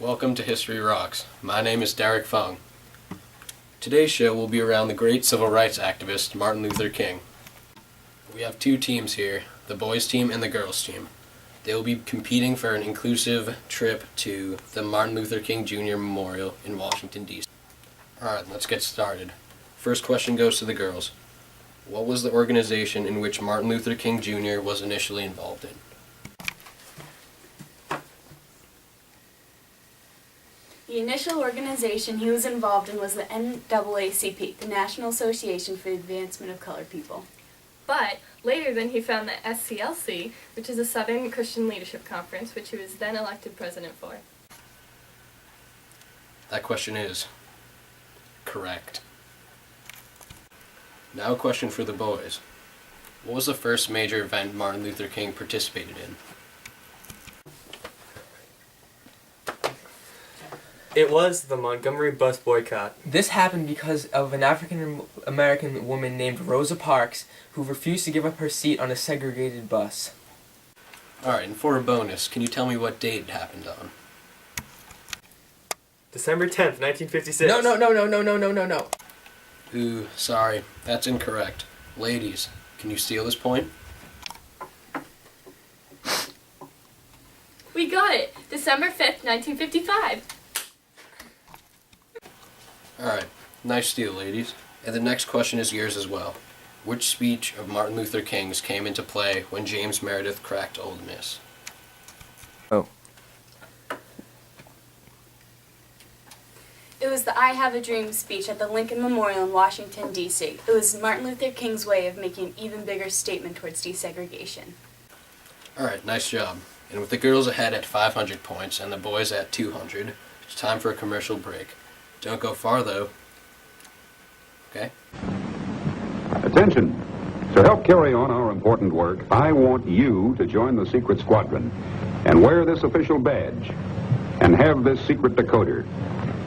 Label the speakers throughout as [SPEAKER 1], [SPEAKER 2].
[SPEAKER 1] Welcome to History Rocks. My name is Derek Fung. Today's show will be around the great civil rights activist Martin Luther King. We have two teams here, the boys team and the girls team. They will be competing for an inclusive trip to the Martin Luther King Jr. Memorial in Washington, D.C. Alright, let's get started. First question goes to the girls. What was the organization in which Martin Luther King Jr. was initially involved in?
[SPEAKER 2] The initial organization he was involved in was the NAACP, the National Association for the Advancement of Colored People.
[SPEAKER 3] But later then he found the SCLC, which is a Southern Christian Leadership Conference, which he was then elected president for.
[SPEAKER 1] That question is correct. Now a question for the boys. What was the first major event Martin Luther King participated in?
[SPEAKER 4] It was the Montgomery bus boycott.
[SPEAKER 5] This happened because of an African-American woman named Rosa Parks who refused to give up her seat on a segregated bus.
[SPEAKER 1] Alright, and for a bonus, can you tell me what date it happened on?
[SPEAKER 4] December 10th, 1956.
[SPEAKER 5] No.
[SPEAKER 1] Ooh, sorry, that's incorrect. Ladies, can you steal this point?
[SPEAKER 3] We got it! December 5th, 1955.
[SPEAKER 1] Alright, nice steal, ladies. And the next question is yours as well. Which speech of Martin Luther King's came into play when James Meredith cracked Ole Miss?
[SPEAKER 5] Oh.
[SPEAKER 2] It was the I Have a Dream speech at the Lincoln Memorial in Washington, D.C. It was Martin Luther King's way of making an even bigger statement towards desegregation.
[SPEAKER 1] Alright, nice job. And with the girls ahead at 500 points and the boys at 200, it's time for a commercial break. Don't go far, though. Okay?
[SPEAKER 6] Attention! To help carry on our important work, I want you to join the Secret Squadron and wear this official badge and have this secret decoder.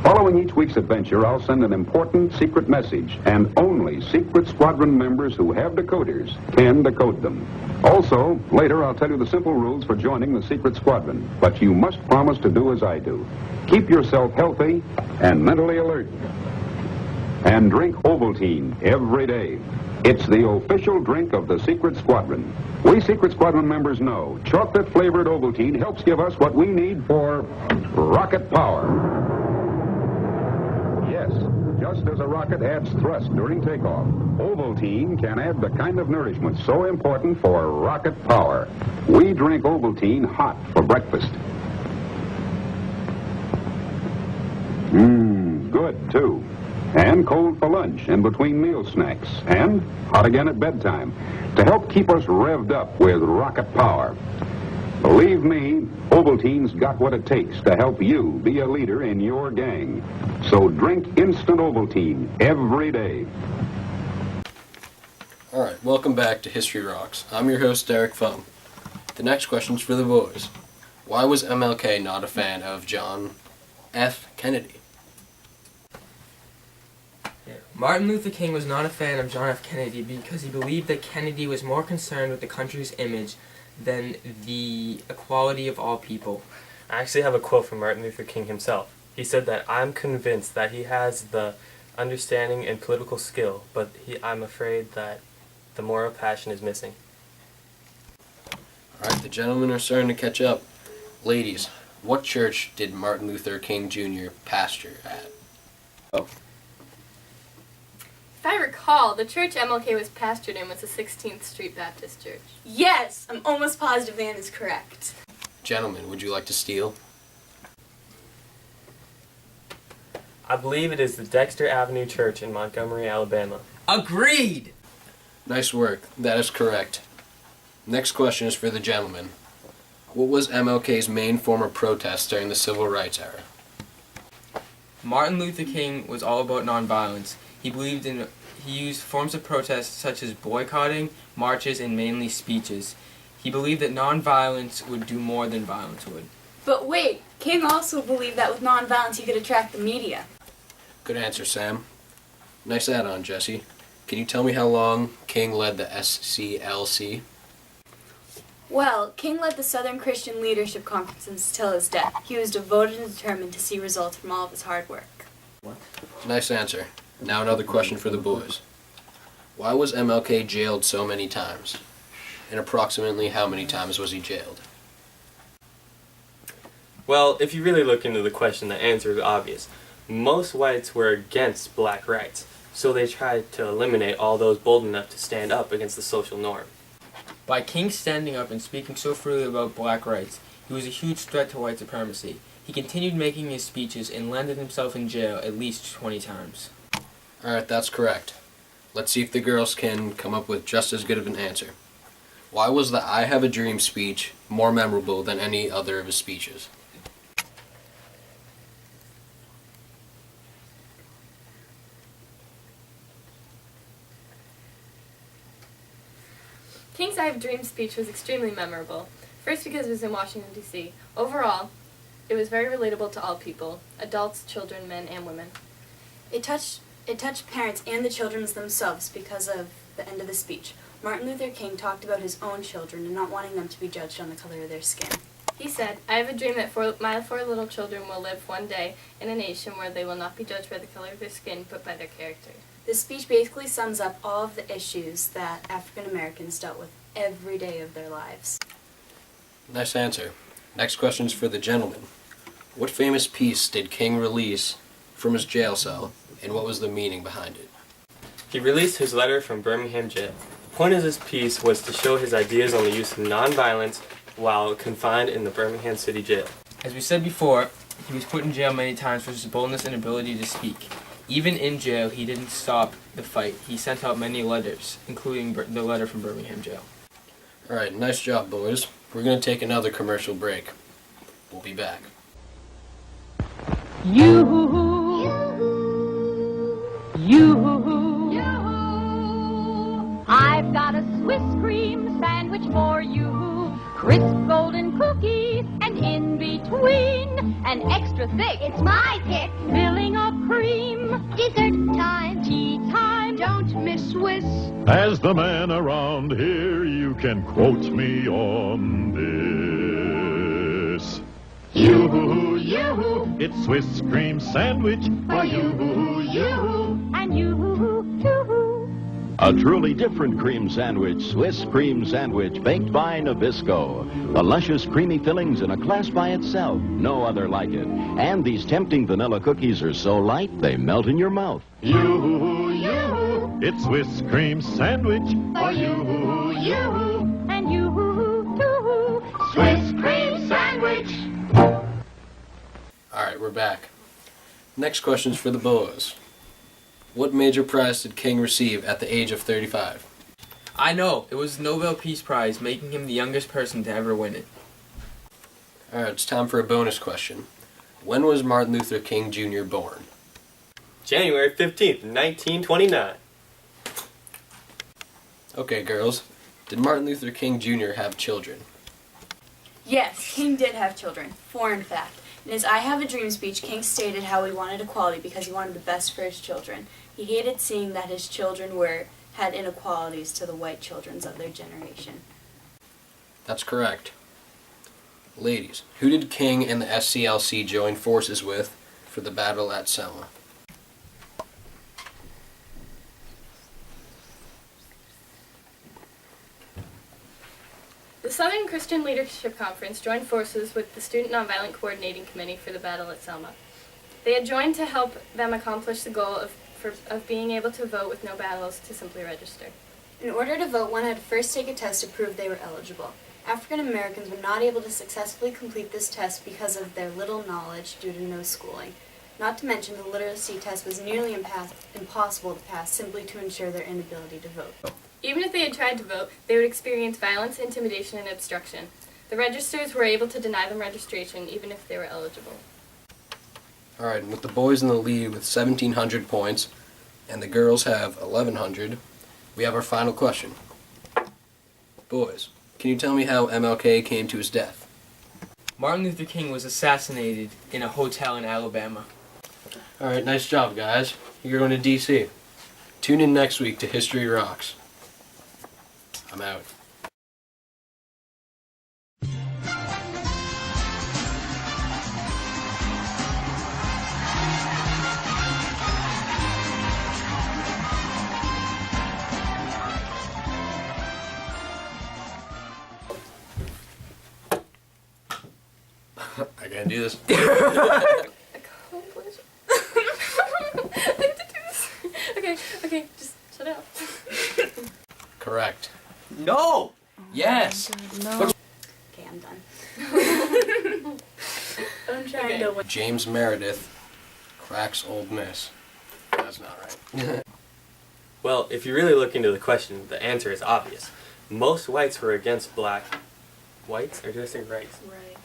[SPEAKER 6] Following each week's adventure, I'll send an important secret message, and only Secret Squadron members who have decoders can decode them. Also, later I'll tell you the simple rules for joining the Secret Squadron, but you must promise to do as I do. Keep yourself healthy and mentally alert. And drink Ovaltine every day. It's the official drink of the Secret Squadron. We Secret Squadron members know chocolate-flavored Ovaltine helps give us what we need for rocket power. Yes, just as a rocket adds thrust during takeoff, Ovaltine can add the kind of nourishment so important for rocket power. We drink Ovaltine hot for breakfast. Good, too. And cold for lunch and between meal snacks. And hot again at bedtime to help keep us revved up with rocket power. Believe me, Ovaltine's got what it takes to help you be a leader in your gang. So drink instant Ovaltine every day.
[SPEAKER 1] Alright, welcome back to History Rocks. I'm your host, Derek Fung. The next question's for the boys. Why was MLK not a fan of John F. Kennedy?
[SPEAKER 5] Martin Luther King was not a fan of John F. Kennedy because he believed that Kennedy was more concerned with the country's image than the equality of all people.
[SPEAKER 4] I actually have a quote from Martin Luther King himself. He said that, "I'm convinced that he has the understanding and political skill, but I'm afraid that the moral passion is missing."
[SPEAKER 1] Alright, the gentlemen are starting to catch up. Ladies, what church did Martin Luther King Jr. pastor at? Oh.
[SPEAKER 3] If I recall, the church MLK was pastored in was the 16th Street Baptist Church.
[SPEAKER 2] Yes, I'm almost positive that is correct.
[SPEAKER 1] Gentlemen, would you like to steal?
[SPEAKER 4] I believe it is the Dexter Avenue Church in Montgomery, Alabama.
[SPEAKER 5] Agreed!
[SPEAKER 1] Nice work. That is correct. Next question is for the gentlemen. What was MLK's main form of protest during the Civil Rights era?
[SPEAKER 5] Martin Luther King was all about nonviolence. He used forms of protest such as boycotting, marches, and mainly speeches. He believed that nonviolence would do more than violence would.
[SPEAKER 2] But wait, King also believed that with nonviolence he could attract the media.
[SPEAKER 1] Good answer, Sam. Nice add-on, Jesse. Can you tell me how long King led the SCLC?
[SPEAKER 2] Well, King led the Southern Christian Leadership Conference till his death. He was devoted and determined to see results from all of his hard work.
[SPEAKER 1] Nice answer. Now another question for the boys. Why was MLK jailed so many times? And approximately how many times was he jailed?
[SPEAKER 4] Well, if you really look into the question, the answer is obvious. Most whites were against black rights, so they tried to eliminate all those bold enough to stand up against the social norm.
[SPEAKER 5] By King standing up and speaking so freely about black rights, he was a huge threat to white supremacy. He continued making his speeches and landed himself in jail at least 20 times.
[SPEAKER 1] Alright, that's correct. Let's see if the girls can come up with just as good of an answer. Why was the I Have a Dream speech more memorable than any other of his speeches?
[SPEAKER 3] King's I Have a Dream speech was extremely memorable. First because it was in Washington, D.C. Overall, it was very relatable to all people, adults, children, men, and women.
[SPEAKER 2] It touched parents and the children themselves because of the end of the speech. Martin Luther King talked about his own children and not wanting them to be judged on the color of their skin.
[SPEAKER 3] He said, "I have a dream that my 4 little children will live one day in a nation where they will not be judged by the color of their skin, but by their character."
[SPEAKER 2] This speech basically sums up all of the issues that African Americans dealt with every day of their lives.
[SPEAKER 1] Nice answer. Next question's for the gentleman. What famous piece did King release from his jail cell, and what was the meaning behind it?
[SPEAKER 4] He released his letter from Birmingham jail. The point of this piece was to show his ideas on the use of nonviolence while confined in the Birmingham City Jail.
[SPEAKER 5] As we said before, he was put in jail many times for his boldness and ability to speak. Even in jail, he didn't stop the fight. He sent out many letters, including the letter from Birmingham jail.
[SPEAKER 1] Alright, nice job, boys. We're going to take another commercial break. We'll be back.
[SPEAKER 7] I've got a Swiss cream sandwich for you. Crisp golden cookies, and in between, an extra thick. It's my pick. Filling of cream. Dessert time. Tea time. Don't miss Swiss.
[SPEAKER 8] As the man around here, you can quote me on this. Yoo-hoo, yoo-hoo, it's Swiss cream sandwich for you, you.
[SPEAKER 7] And you, too.
[SPEAKER 9] A truly different cream sandwich, Swiss cream sandwich, baked by Nabisco. The luscious, creamy fillings in a class by itself. No other like it. And these tempting vanilla cookies are so light, they melt in your mouth.
[SPEAKER 8] Yoo-hoo, yoo-hoo, it's Swiss cream sandwich for you, you.
[SPEAKER 7] And you, too.
[SPEAKER 8] Swiss cream sandwich.
[SPEAKER 1] Alright, we're back. Next question's for the boys. What major prize did King receive at the age of 35?
[SPEAKER 5] I know, it was the Nobel Peace Prize, making him the youngest person to ever win it.
[SPEAKER 1] Alright, it's time for a bonus question. When was Martin Luther King Jr. born?
[SPEAKER 4] January 15th, 1929.
[SPEAKER 1] Okay, girls. Did Martin Luther King Jr. have children?
[SPEAKER 2] Yes, King did have children, 4 in fact. In his I Have a Dream speech, King stated how he wanted equality because he wanted the best for his children. He hated seeing that his children had inequalities to the white children of their generation.
[SPEAKER 1] That's correct. Ladies, who did King and the SCLC join forces with for the battle at Selma?
[SPEAKER 3] The Southern Christian Leadership Conference joined forces with the Student Nonviolent Coordinating Committee for the Battle at Selma. They had joined to help them accomplish the goal of being able to vote with no battles to simply register.
[SPEAKER 2] In order to vote, one had to first take a test to prove they were eligible. African Americans were not able to successfully complete this test because of their little knowledge due to no schooling. Not to mention the literacy test was nearly impossible to pass simply to ensure their inability to vote.
[SPEAKER 3] Even if they had tried to vote, they would experience violence, intimidation, and obstruction. The registers were able to deny them registration even if they were eligible.
[SPEAKER 1] Alright, with the boys in the lead with 1,700 points, and the girls have 1,100, we have our final question. Boys, can you tell me how MLK came to his death?
[SPEAKER 5] Martin Luther King was assassinated in a hotel in Alabama.
[SPEAKER 1] Alright, nice job, guys. You're going to D.C. Tune in next week to History Rocks. I'm out. do this?
[SPEAKER 3] Accomplish. I have to do this. Okay, just shut up.
[SPEAKER 1] Correct.
[SPEAKER 5] No!
[SPEAKER 1] Yes!
[SPEAKER 2] Okay, I'm done. I'm trying to win.
[SPEAKER 1] James Meredith cracks Old Miss. That's not right.
[SPEAKER 4] Well, if you really look into the question, the answer is obvious. Most whites were against black. Whites? Or did I say rights?
[SPEAKER 2] Right.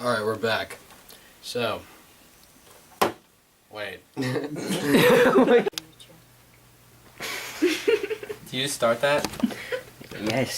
[SPEAKER 1] Alright, we're back. So. Wait.
[SPEAKER 5] Do you start that?
[SPEAKER 10] Yes.